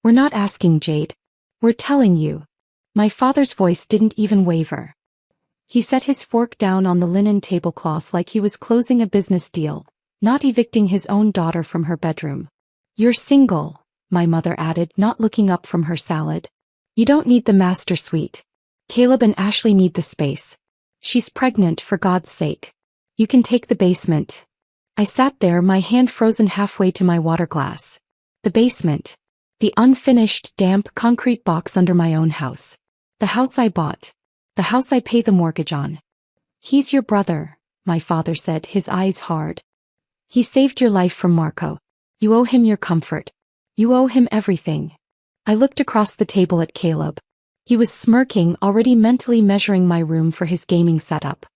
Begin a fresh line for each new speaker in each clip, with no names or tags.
We're not asking, Jade. We're telling you. My father's voice didn't even waver. He set his fork down on the linen tablecloth like he was closing a business deal, not evicting his own daughter from her bedroom. You're single, my mother added, not looking up from her salad. You don't need the master suite. Caleb and Ashley need the space. She's pregnant, for God's sake. You can take the basement. I sat there, my hand frozen halfway to my water glass. The basement. The unfinished, damp concrete box under my own house. The house I bought. The house I pay the mortgage on. He's your brother, my father said, his eyes hard. He saved your life from Marco. You owe him your comfort. You owe him everything. I looked across the table at Caleb. He was smirking, already mentally measuring my room for his gaming setup.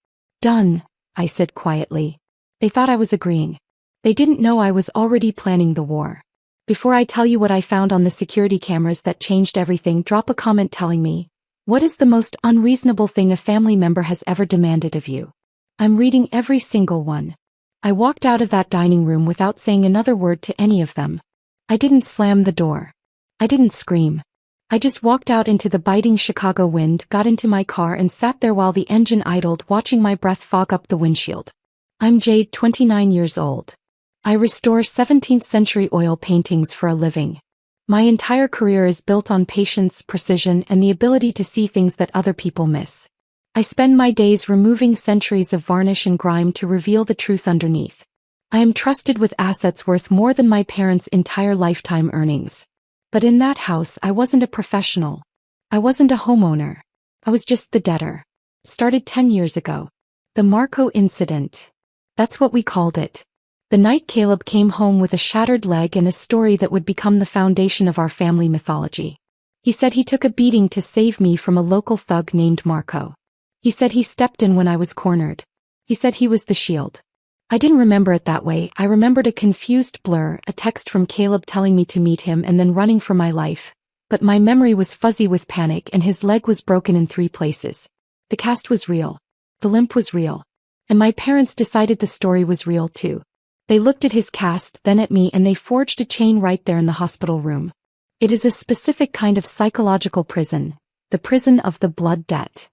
Done, I said quietly. They thought I was agreeing. They didn't know I was already planning the war. Before I tell you what I found on the security cameras that changed everything, drop a comment telling me, what is the most unreasonable thing a family member has ever demanded of you? I'm reading every single one. I walked out of that dining room without saying another word to any of them. I didn't slam the door. I didn't scream. I just walked out into the biting Chicago wind, got into my car and sat there while the engine idled, watching my breath fog up the windshield. I'm Jade, 29 years old. I restore 17th century oil paintings for a living. My entire career is built on patience, precision, and the ability to see things that other people miss. I spend my days removing centuries of varnish and grime to reveal the truth underneath. I am trusted with assets worth more than my parents' entire lifetime earnings. But in that house, I wasn't a professional. I wasn't a homeowner. I was just the debtor. Started 10 years ago. The Marco incident. That's what we called it. The night Caleb came home with a shattered leg and a story that would become the foundation of our family mythology. He said he took a beating to save me from a local thug named Marco. He said he stepped in when I was cornered. He said he was the shield. I didn't remember it that way. I remembered a confused blur, a text from Caleb telling me to meet him and then running for my life. But my memory was fuzzy with panic and his leg was broken in 3 places. The cast was real. The limp was real. And my parents decided the story was real too. They looked at his cast, then at me, and they forged a chain right there in the hospital room. It is a specific kind of psychological prison, the prison of the blood debt.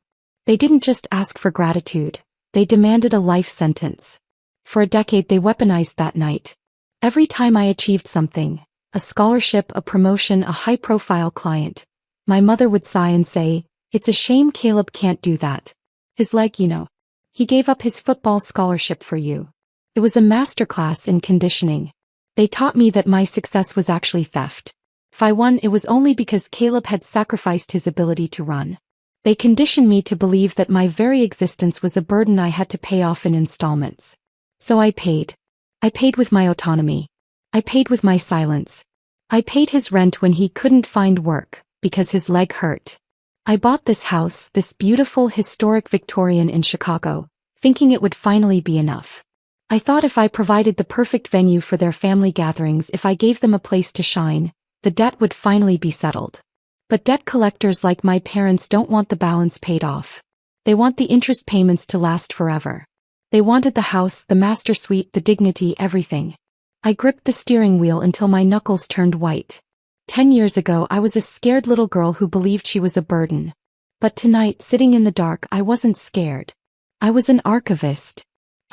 They didn't just ask for gratitude, they demanded a life sentence. For a decade they weaponized that night. Every time I achieved something, a scholarship, a promotion, a high-profile client, my mother would sigh and say, "It's a shame Caleb can't do that. His leg, you know. He gave up his football scholarship for you." It was a masterclass in conditioning. They taught me that my success was actually theft. If I won, it was only because Caleb had sacrificed his ability to run. They conditioned me to believe that my very existence was a burden I had to pay off in installments. So I paid. I paid with my autonomy. I paid with my silence. I paid his rent when he couldn't find work, because his leg hurt. I bought this house, this beautiful historic Victorian in Chicago, thinking it would finally be enough. I thought if I provided the perfect venue for their family gatherings, if I gave them a place to shine, the debt would finally be settled. But debt collectors like my parents don't want the balance paid off. They want the interest payments to last forever. They wanted the house, the master suite, the dignity, everything. I gripped the steering wheel until my knuckles turned white. 10 years ago I was a scared little girl who believed she was a burden. But tonight, sitting in the dark, I wasn't scared. I was an archivist.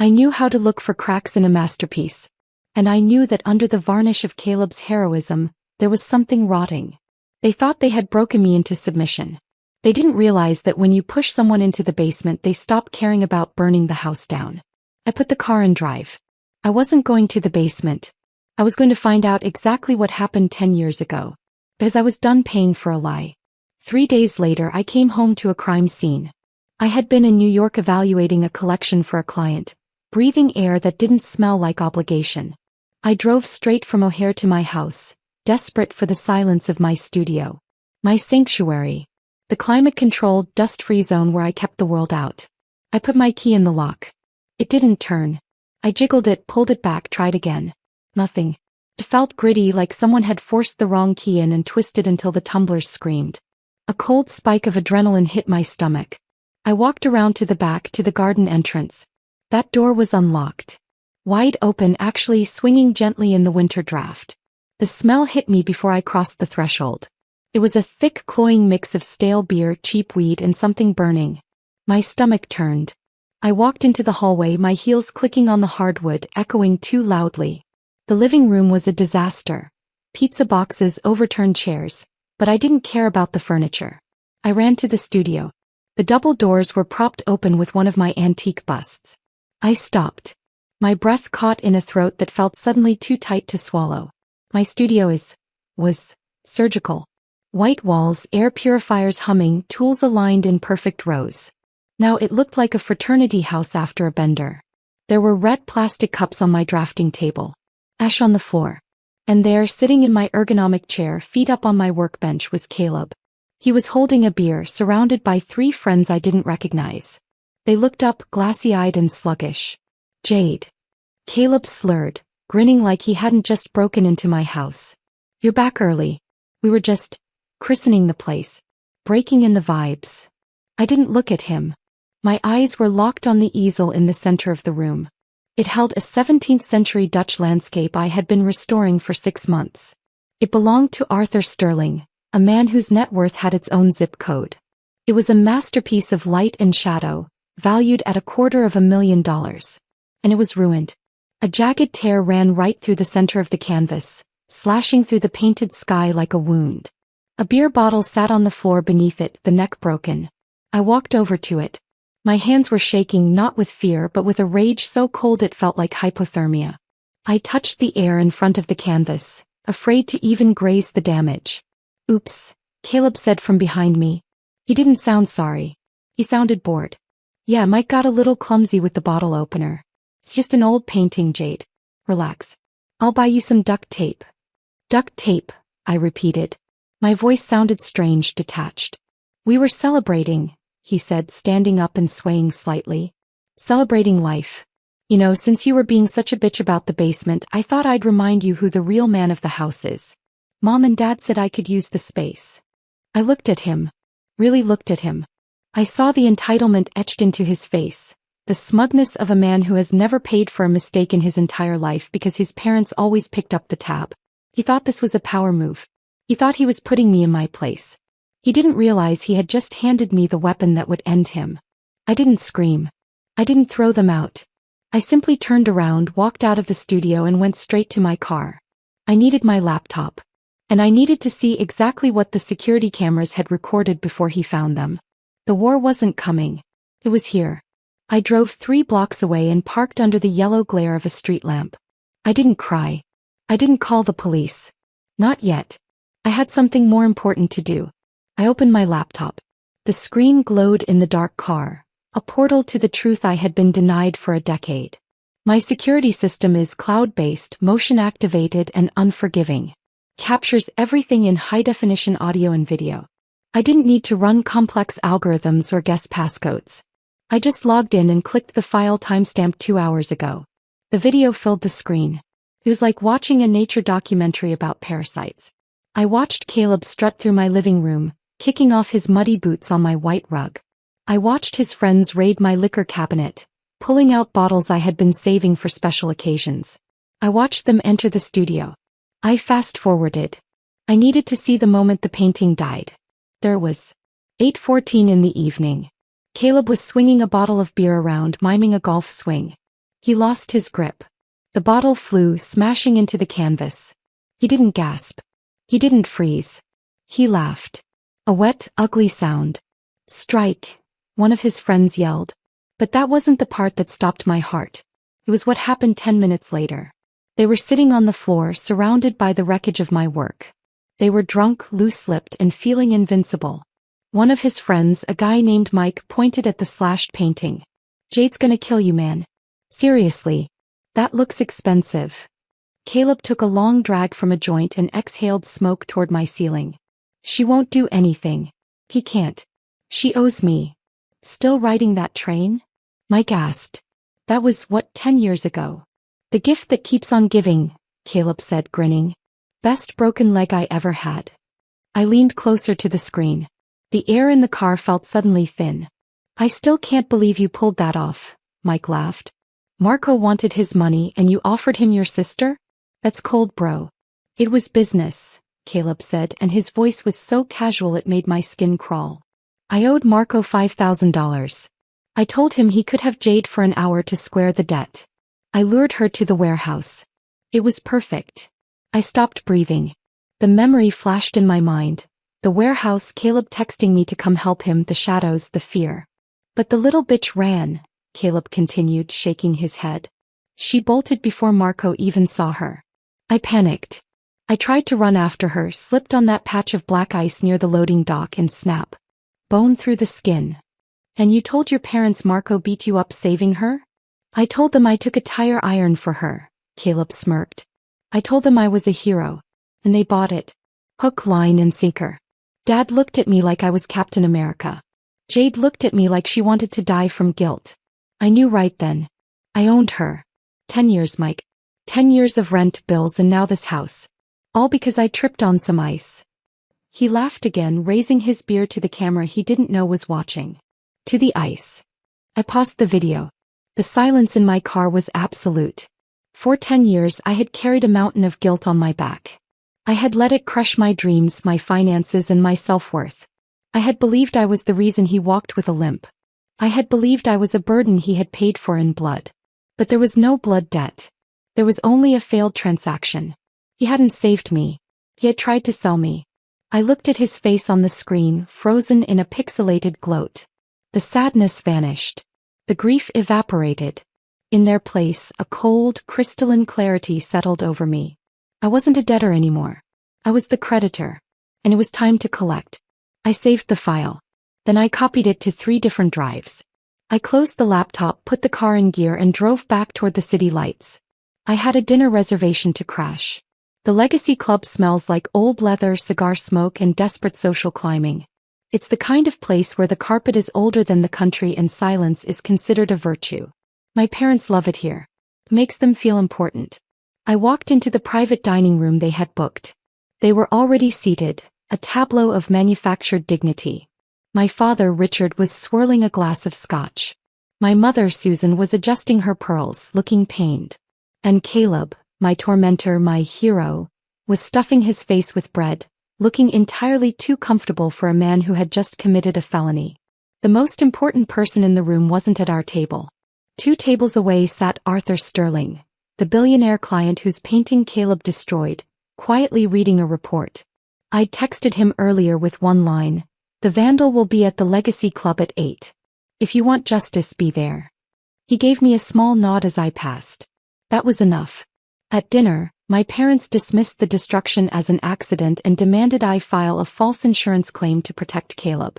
I knew how to look for cracks in a masterpiece. And I knew that under the varnish of Caleb's heroism, there was something rotting. They thought they had broken me into submission. They didn't realize that when you push someone into the basement, they stop caring about burning the house down. I put the car in drive. I wasn't going to the basement. I was going to find out exactly what happened 10 years ago. Because I was done paying for a lie. 3 days later, I came home to a crime scene. I had been in New York evaluating a collection for a client, breathing air that didn't smell like obligation. I drove straight from O'Hare to my house, desperate for the silence of my studio. My sanctuary. The climate-controlled, dust-free zone where I kept the world out. I put my key in the lock. It didn't turn. I jiggled it, pulled it back, tried again. Nothing. It felt gritty, like someone had forced the wrong key in and twisted until the tumblers screamed. A cold spike of adrenaline hit my stomach. I walked around to the back, to the garden entrance. That door was unlocked. Wide open, actually swinging gently in the winter draft. The smell hit me before I crossed the threshold. It was a thick, cloying mix of stale beer, cheap weed, and something burning. My stomach turned. I walked into the hallway, my heels clicking on the hardwood, echoing too loudly. The living room was a disaster. Pizza boxes, overturned chairs. But I didn't care about the furniture. I ran to the studio. The double doors were propped open with one of my antique busts. I stopped. My breath caught in a throat that felt suddenly too tight to swallow. My studio was surgical. White walls, air purifiers humming, tools aligned in perfect rows. Now it looked like a fraternity house after a bender. There were red plastic cups on my drafting table. Ash on the floor. And there, sitting in my ergonomic chair, feet up on my workbench, was Caleb. He was holding a beer, surrounded by 3 friends I didn't recognize. They looked up, glassy-eyed and sluggish. Jade. Caleb slurred, grinning like he hadn't just broken into my house. You're back early. We were just christening the place. Breaking in the vibes. I didn't look at him. My eyes were locked on the easel in the center of the room. It held a 17th-century Dutch landscape I had been restoring for 6 months. It belonged to Arthur Sterling, a man whose net worth had its own zip code. It was a masterpiece of light and shadow, valued at $250,000. And it was ruined. A jagged tear ran right through the center of the canvas, slashing through the painted sky like a wound. A beer bottle sat on the floor beneath it, the neck broken. I walked over to it. My hands were shaking, not with fear but with a rage so cold it felt like hypothermia. I touched the air in front of the canvas, afraid to even graze the damage. Oops, Caleb said from behind me. He didn't sound sorry. He sounded bored. Yeah, Mike got a little clumsy with the bottle opener. It's just an old painting, Jade. Relax. I'll buy you some duct tape. Duct tape, I repeated. My voice sounded strange, detached. We were celebrating, he said, standing up and swaying slightly. Celebrating life. You know, since you were being such a bitch about the basement, I thought I'd remind you who the real man of the house is. Mom and Dad said I could use the space. I looked at him. Really looked at him. I saw the entitlement etched into his face. The smugness of a man who has never paid for a mistake in his entire life because his parents always picked up the tab. He thought this was a power move. He thought he was putting me in my place. He didn't realize he had just handed me the weapon that would end him. I didn't scream. I didn't throw them out. I simply turned around, walked out of the studio and went straight to my car. I needed my laptop. And I needed to see exactly what the security cameras had recorded before he found them. The war wasn't coming. It was here. I drove 3 blocks away and parked under the yellow glare of a street lamp. I didn't cry. I didn't call the police. Not yet. I had something more important to do. I opened my laptop. The screen glowed in the dark car, a portal to the truth I had been denied for a decade. My security system is cloud-based, motion-activated, and unforgiving. Captures everything in high-definition audio and video. I didn't need to run complex algorithms or guess passcodes. I just logged in and clicked the file timestamped 2 hours ago. The video filled the screen. It was like watching a nature documentary about parasites. I watched Caleb strut through my living room, kicking off his muddy boots on my white rug. I watched his friends raid my liquor cabinet, pulling out bottles I had been saving for special occasions. I watched them enter the studio. I fast-forwarded. I needed to see the moment the painting died. There it was. 8:14 in the evening. Caleb was swinging a bottle of beer around, miming a golf swing. He lost his grip. The bottle flew, smashing into the canvas. He didn't gasp. He didn't freeze. He laughed. A wet, ugly sound. Strike, one of his friends yelled. But that wasn't the part that stopped my heart. It was what happened 10 minutes later. They were sitting on the floor, surrounded by the wreckage of my work. They were drunk, loose-lipped, and feeling invincible. One of his friends, a guy named Mike, pointed at the slashed painting. Jade's gonna kill you, man. Seriously. That looks expensive. Caleb took a long drag from a joint and exhaled smoke toward my ceiling. She won't do anything. He can't. She owes me. Still riding that train? Mike asked. That was, 10 years ago? The gift that keeps on giving, Caleb said, grinning. Best broken leg I ever had. I leaned closer to the screen. The air in the car felt suddenly thin. I still can't believe you pulled that off, Mike laughed. Marco wanted his money and you offered him your sister? That's cold, bro. It was business, Caleb said, and his voice was so casual it made my skin crawl. I owed Marco $5,000. I told him he could have Jade for an hour to square the debt. I lured her to the warehouse. It was perfect. I stopped breathing. The memory flashed in my mind. The warehouse, Caleb texting me to come help him, the shadows, the fear. But the little bitch ran, Caleb continued, shaking his head. She bolted before Marco even saw her. I panicked. I tried to run after her, slipped on that patch of black ice near the loading dock and snap. Bone through the skin. And you told your parents Marco beat you up saving her? I told them I took a tire iron for her, Caleb smirked. I told them I was a hero. And they bought it. Hook, line, and sinker. Dad looked at me like I was Captain America. Jade looked at me like she wanted to die from guilt. I knew right then. I owned her. 10 years, Mike. 10 years of rent, bills, and now this house. All because I tripped on some ice. He laughed again, raising his beer to the camera he didn't know was watching. To the ice. I paused the video. The silence in my car was absolute. For 10 years I had carried a mountain of guilt on my back. I had let it crush my dreams, my finances, and my self-worth. I had believed I was the reason he walked with a limp. I had believed I was a burden he had paid for in blood. But there was no blood debt. There was only a failed transaction. He hadn't saved me. He had tried to sell me. I looked at his face on the screen, frozen in a pixelated gloat. The sadness vanished. The grief evaporated. In their place, a cold, crystalline clarity settled over me. I wasn't a debtor anymore. I was the creditor. And it was time to collect. I saved the file. Then I copied it to 3 different drives. I closed the laptop, put the car in gear, and drove back toward the city lights. I had a dinner reservation to crash. The Legacy Club smells like old leather, cigar smoke, and desperate social climbing. It's the kind of place where the carpet is older than the country and silence is considered a virtue. My parents love it here. It makes them feel important. I walked into the private dining room they had booked. They were already seated, a tableau of manufactured dignity. My father, Richard, was swirling a glass of scotch. My mother, Susan, was adjusting her pearls, looking pained. And Caleb, my tormentor, my hero, was stuffing his face with bread, looking entirely too comfortable for a man who had just committed a felony. The most important person in the room wasn't at our table. 2 tables away sat Arthur Sterling, the billionaire client whose painting Caleb destroyed, quietly reading a report. I'd texted him earlier with one line: "The vandal will be at the Legacy Club at 8. If you want justice, be there." He gave me a small nod as I passed. That was enough. At dinner, my parents dismissed the destruction as an accident and demanded I file a false insurance claim to protect Caleb.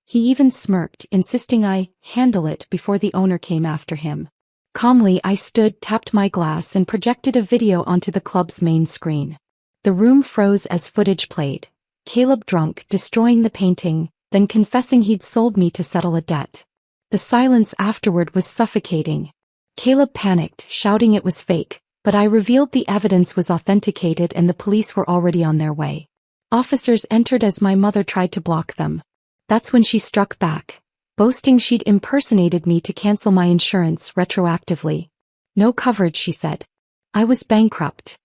He even smirked, insisting I handle it before the owner came after him. Calmly, I stood, tapped my glass, and projected a video onto the club's main screen. The room froze as footage played. Caleb drunk, destroying the painting, then confessing he'd sold me to settle a debt. The silence afterward was suffocating. Caleb panicked, shouting it was fake, but I revealed the evidence was authenticated and the police were already on their way. Officers entered as my mother tried to block them. That's when she struck back, boasting she'd impersonated me to cancel my insurance retroactively. No coverage, she said. I was bankrupt.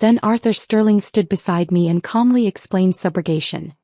Then Arthur Sterling stood beside me and calmly explained subrogation.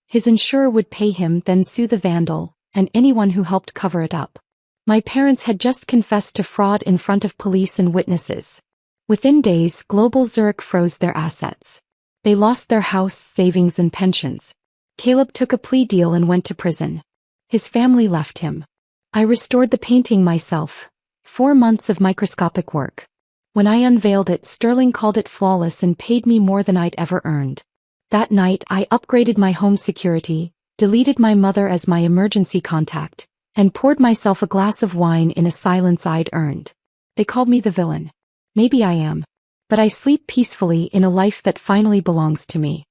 His insurer would pay him, then sue the vandal, and anyone who helped cover it up. My parents had just confessed to fraud in front of police and witnesses. Within days, Global Zurich froze their assets. They lost their house, savings, and pensions. Caleb took a plea deal and went to prison. His family left him. I restored the painting myself. 4 months of microscopic work. When I unveiled it, Sterling called it flawless and paid me more than I'd ever earned. That night, I upgraded my home security, deleted my mother as my emergency contact, and poured myself a glass of wine in a silence I'd earned. They called me the villain. Maybe I am. But I sleep peacefully in a life that finally belongs to me.